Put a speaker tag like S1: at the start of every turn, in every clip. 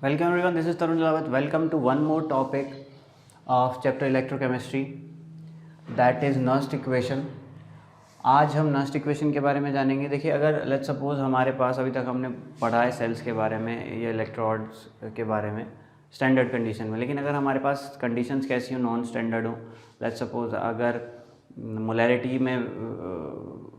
S1: Welcome everyone, this is Tarun Jalawat. Welcome to one more topic of chapter electrochemistry, that is Nernst equation. आज हम Nernst equation के बारे में जानेंगे. देखिए, अगर लेट्स सपोज हमारे पास अभी तक हमने पढ़ा है सेल्स के बारे में या इलेक्ट्रोड्स के बारे में स्टैंडर्ड कंडीशन में, लेकिन अगर हमारे पास कंडीशंस कैसी हो, नॉन स्टैंडर्ड हो, लेट्स सपोज अगर मोलैरिटी में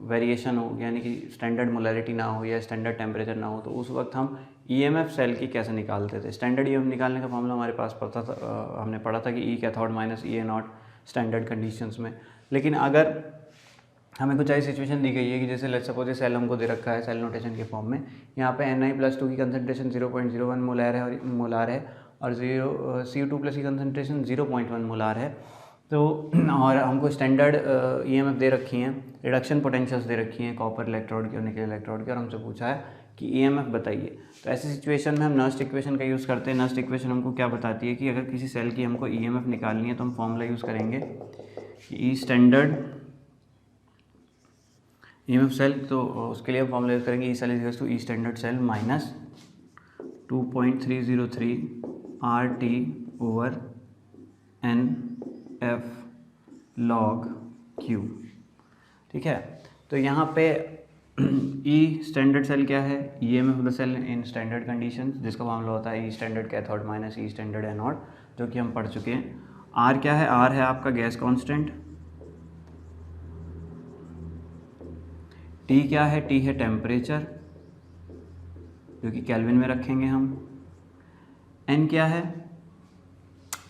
S1: वेरिएशन हो, यानी कि स्टैंडर्ड मोलैरिटी ना हो या स्टैंडर्ड टेम्परेचर ना हो, तो उस वक्त हम ईएमएफ सेल की कैसे निकालते थे. स्टैंडर्ड ईएमएफ निकालने का फॉर्मूला हमारे पास पता था, हमने पढ़ा था कि ई cathode minus E A not standard conditions में. लेकिन अगर हमें कुछ ऐसी सिचुएशन दी गई है कि जैसे लेट्स सपोज ये सेल हमको दे रखा है सेल नोटेशन के फॉर्म में, यहाँ पे Ni+2 की कंसंट्रेशन 0.01 मोलार है और Cu2+ की कंसंट्रेशन 0.1 मोलार है. तो और हमको स्टैंडर्ड ईएमएफ दे रखी हैं, रिडक्शन पोटेंशियल्स दे रखी हैं कॉपर इलेक्ट्रोड की और निकल इलेक्ट्रोड की, और हमसे पूछा है कि ईएमएफ बताइए. तो ऐसी सिचुएशन में हम नर्स्ट इक्वेशन का यूज़ करते हैं. नर्स्ट इक्वेशन हमको क्या बताती है कि अगर किसी सेल की हमको ईएमएफ निकालनी है तो हम फॉर्मूला यूज़ करेंगे ई स्टैंडर्ड ईएमएफ सेल. तो उसके लिए हम फॉर्मूला यूज़ करेंगे E cell is equals to E standard cell minus 2.303 RT over NF log Q. ठीक है, तो यहाँ पे ई स्टैंडर्ड सेल क्या है, EMF of the cell in standard condition, जिसका मामला होता है E standard cathode minus E standard anode, जो कि हम पढ़ चुके हैं. आर क्या है, आर है आपका गैस कांस्टेंट. टी क्या है, टी है टेम्परेचर, जो कि केल्विन में रखेंगे हम. एन क्या है,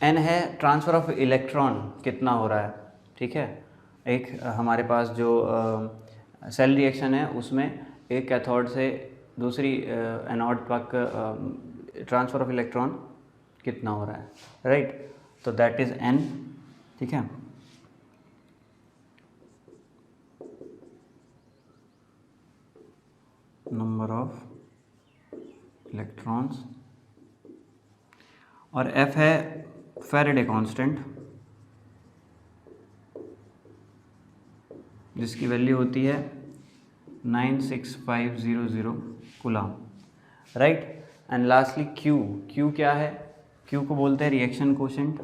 S1: एन है ट्रांसफ़र ऑफ इलेक्ट्रॉन कितना हो रहा है. ठीक है, एक हमारे पास जो सेल रिएक्शन है उसमें एक कैथोड से दूसरी एनोड तक ट्रांसफ़र ऑफ इलेक्ट्रॉन कितना हो रहा है, राइट. तो दैट इज़ एन. ठीक है, नंबर ऑफ इलेक्ट्रॉन्स. और एफ है फैराडे कांस्टेंट, जिसकी वैल्यू होती है 96500 coulomb, right. And lastly Q. Q क्या है, क्यू को बोलते हैं रिएक्शन कोशेंट.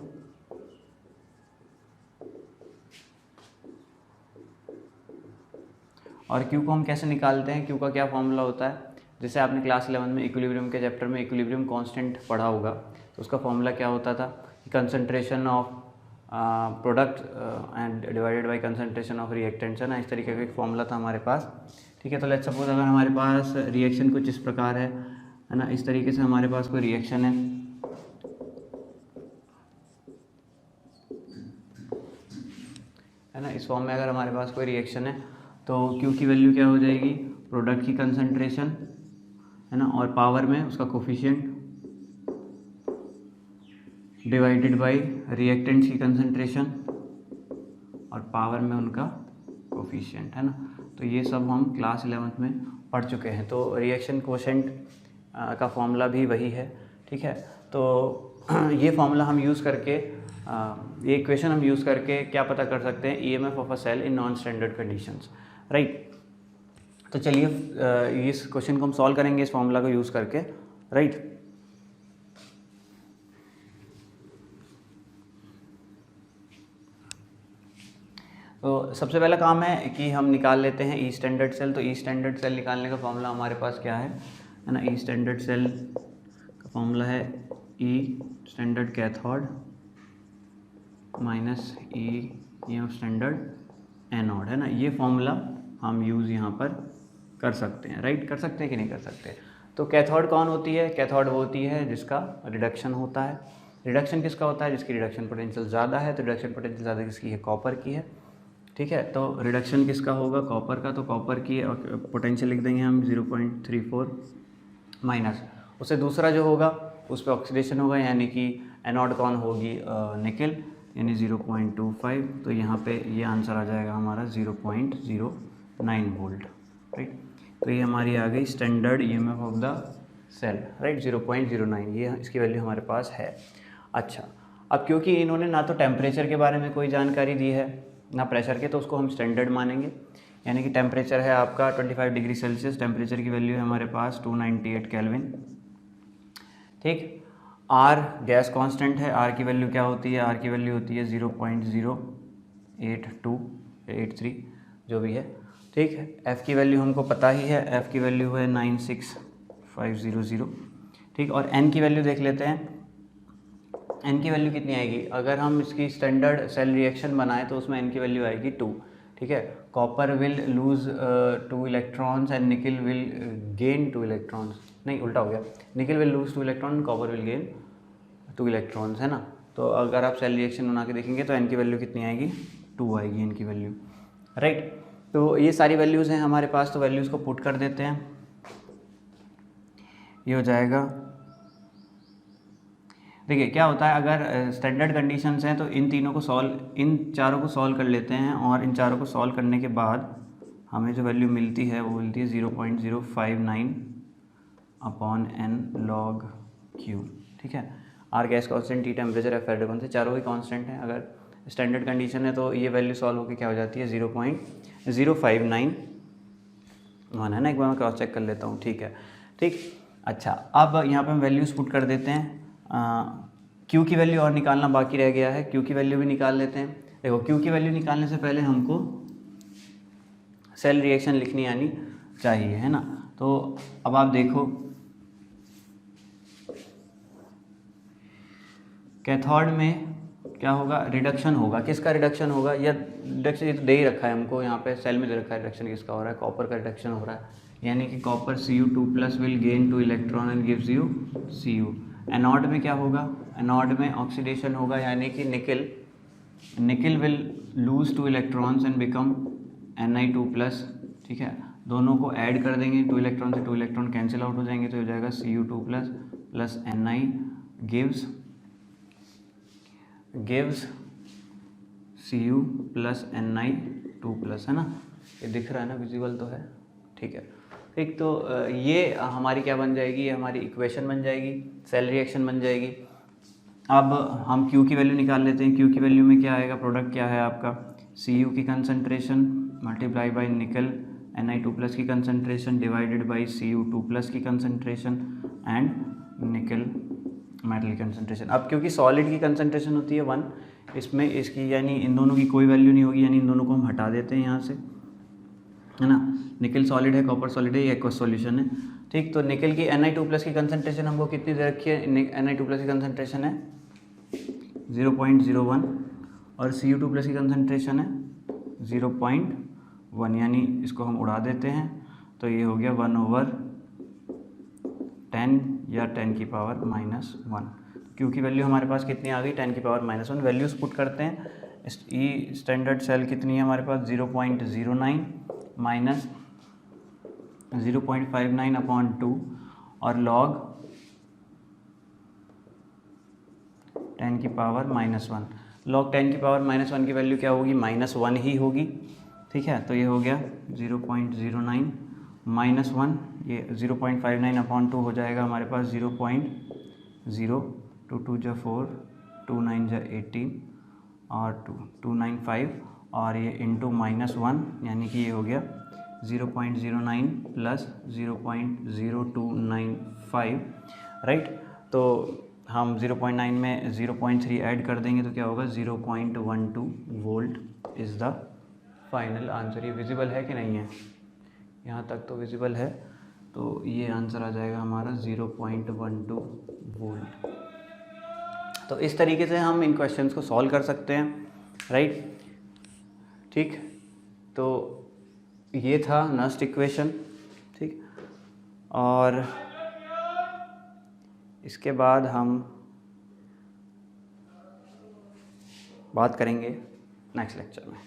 S1: और क्यू को हम कैसे निकालते हैं, क्यू का क्या फॉर्मूला होता है, जैसे आपने क्लास 11 में इक्विलिब्रियम के चैप्टर में इक्विलिब्रियम कांस्टेंट पढ़ा होगा, तो उसका फॉर्मूला क्या होता था, concentration of product and divided by concentration of reactants, है ना. इस तरीके का एक फॉर्मूला था हमारे पास. ठीक है, तो लेट्स सपोज अगर हमारे पास रिएक्शन कुछ इस प्रकार है ना, इस तरीके से हमारे पास कोई रिएक्शन है ना, इस फॉर्म में अगर हमारे पास कोई रिएक्शन है तो क्यू की वैल्यू क्या हो जाएगी, प्रोडक्ट की कंसंट्रेशन, है ना, और पावर में उसका कोफिशिएंट डिवाइडेड बाय रिएक्टेंट्स की कंसंट्रेशन और पावर में उनका कोफिशिएंट, है ना. तो ये सब हम क्लास 11th में पढ़ चुके हैं. तो रिएक्शन कोशेंट का फॉर्मूला भी वही है. ठीक है, तो ये फॉर्मूला हम यूज़ करके ये इक्वेशन हम यूज़ करके क्या पता कर सकते हैं, EMF of a cell in non standard conditions, right. तो चलिए इस क्वेश्चन को हम सॉल्व करेंगे इस फॉर्मूला को यूज़ करके, राइट. तो सबसे पहला काम है कि हम निकाल लेते हैं ई स्टैंडर्ड सेल. तो ई स्टैंडर्ड सेल निकालने का फॉर्मूला हमारे पास क्या है ना, ई स्टैंडर्ड सेल का फॉर्मूला है E standard cathode minus E standard anode, है ना. ये फॉर्मूला हम यूज़ यहाँ पर कर सकते हैं, राइट. कर सकते हैं कि नहीं कर सकते. तो कैथोड कौन होती है, कैथोड वो होती है जिसका रिडक्शन होता है. रिडक्शन किसका होता है, जिसकी रिडक्शन पोटेंशियल ज़्यादा है. तो रिडक्शन पोटेंशियल ज़्यादा किसकी है, कॉपर की है. ठीक है, तो रिडक्शन किसका होगा, कॉपर का. तो कॉपर की पोटेंशियल लिख देंगे हम 0.34 माइनस उससे दूसरा जो होगा उस पर ऑक्सीडेशन होगा, यानी कि एनोड कौन होगी, निकल, यानी 0.25. तो यहाँ पे ये आंसर आ जाएगा हमारा 0.09 वोल्ट, राइट. तो ये हमारी आ गई standard EMF of the cell, right, 0.09. ये इसकी वैल्यू हमारे पास है. अच्छा, अब क्योंकि इन्होंने ना तो टेम्परेचर के बारे में कोई जानकारी दी है ना प्रेशर के, तो उसको हम स्टैंडर्ड मानेंगे. यानी कि टेम्परेचर है आपका 25 डिग्री सेल्सियस, टेम्परेचर की वैल्यू है हमारे पास 298 केल्विन. ठीक। आर गैस कांस्टेंट है, आर की वैल्यू क्या होती है, आर की वैल्यू होती है 0.08283 जो भी है, ठीक है। एफ़ की वैल्यू हमको पता ही है, एफ़ की वैल्यू है 96500, ठीक। और एन की वैल्यू देख लेते हैं, एन की वैल्यू कितनी आएगी, अगर हम इसकी स्टैंडर्ड सेल रिएक्शन बनाएं तो उसमें एन की वैल्यू आएगी 2, ठीक है। Copper will lose 2 electrons and निकल विल गेन 2 इलेक्ट्रॉन्स, नहीं उल्टा हो गया, निकल will lose 2 electron, copper will gain 2 electrons, है ना। तो अगर आप सेल रिएक्शन बना के देखेंगे तो एन की वैल्यू कितनी आएगी, 2 आएगी एन की वैल्यू, राइट। तो ये सारी वैल्यूज़ हैं हमारे पास, तो वैल्यूज़ को पुट कर देते हैं। ये हो जाएगा, देखिए क्या होता है, अगर स्टैंडर्ड कंडीशंस हैं तो इन चारों को सॉल्व कर लेते हैं, और इन चारों को सॉल्व करने के बाद हमें जो वैल्यू मिलती है वो मिलती है 0.059/n log Q, ठीक है। R gas constant, T temperature, F एडोन से चारों ही कांस्टेंट हैं। अगर स्टैंडर्ड कंडीशन है तो ये वैल्यू सॉल्व होकर क्या हो जाती है 0.0591, है ना। एक बार मैं क्रॉस चेक कर लेता हूँ, ठीक है, ठीक। अच्छा, अब यहाँ पे हम वैल्यूज़ पुट कर देते हैं। क्यू की वैल्यू और निकालना बाकी रह गया है, क्यू की वैल्यू भी निकाल लेते हैं। देखो क्यू की वैल्यू निकालने से पहले हमको सेल रिएक्शन लिखनी आनी चाहिए, है ना। तो अब आप देखो, कैथोड में क्या होगा, रिडक्शन होगा। किसका रिडक्शन होगा, या रिडक्शन ये तो दे ही रखा है हमको, यहाँ पे सेल में दे रखा है रिडक्शन किसका हो रहा है, कॉपर का रिडक्शन हो रहा है, यानी कि copper Cu2+ will gain 2 electron and gives you Cu। Anode में क्या होगा, एनोड में ऑक्सीडेशन होगा, यानी कि निकल will lose 2 electrons and become Ni2+, ठीक है। दोनों को ऐड कर देंगे, 2 इलेक्ट्रॉन से 2 इलेक्ट्रॉन कैंसिल आउट हो जाएंगे, तो हो जाएगा Cu2+ plus Ni gives Cu plus Ni2+, है ना। ये दिख रहा है ना, विजिबल तो है, ठीक है, ठीक। तो ये हमारी क्या बन जाएगी, ये हमारी इक्वेशन बन जाएगी, सेल रिएक्शन बन जाएगी। अब हम Q की वैल्यू निकाल लेते हैं। Q की वैल्यू में क्या आएगा, प्रोडक्ट क्या है आपका, Cu की कंसंट्रेशन मल्टीप्लाई बाई निकल Ni2+ की कंसंट्रेशन डिवाइडेड बाई Cu2+ की कंसंट्रेशन एंड निकल मेटल की कंसंट्रेशन। अब क्योंकि सॉलिड की कंसंट्रेशन होती है 1, इसमें इसकी यानी इन दोनों की कोई वैल्यू नहीं होगी, यानी इन दोनों को हम हटा देते हैं यहाँ से, है ना। निकल सॉलिड है, कॉपर सॉलिड है, ये एक्वस सॉल्यूशन है, ठीक। तो निकल की Ni2+ की कंसंट्रेशन हमको कितनी दे रखी है, Ni2+ की कंसंट्रेशन है 0.01 और Cu2+ की कंसंट्रेशन है 0.1, यानी इसको हम उड़ा देते हैं, तो ये हो गया 1/10 या 10 की पावर -1। क्यू की वैल्यू हमारे पास कितनी आ गई, 10 की पावर -1। वैल्यूज़ पुट करते हैं। ई स्टैंडर्ड सेल कितनी है हमारे पास, 0.09 माइनस 0.59/2 और लॉग 10 की पावर -1। लॉग 10 की पावर -1 की वैल्यू क्या होगी, -1 ही होगी, ठीक है। तो ये हो गया 0.09 -1, ये 0.59/2 हो जाएगा हमारे पास 0.0, 2 2 जा 4, 2 9 जा 18 और 295, और ये इंटू -1, यानी कि ये हो गया 0.09 प्लस 0.0295, राइट। तो हम 0.9 में 0.3 ऐड कर देंगे तो क्या होगा, 0.12 volt is the final answer. ये विजिबल है कि नहीं है, यहाँ तक तो विजिबल है, तो ये आंसर आ जाएगा हमारा 0.12 वोल्ट। तो इस तरीके से हम इन क्वेश्चंस को सॉल्व कर सकते हैं, राइट, ठीक। तो ये था नस्ट इक्वेशन, ठीक। और इसके बाद हम बात करेंगे नेक्स्ट लेक्चर में।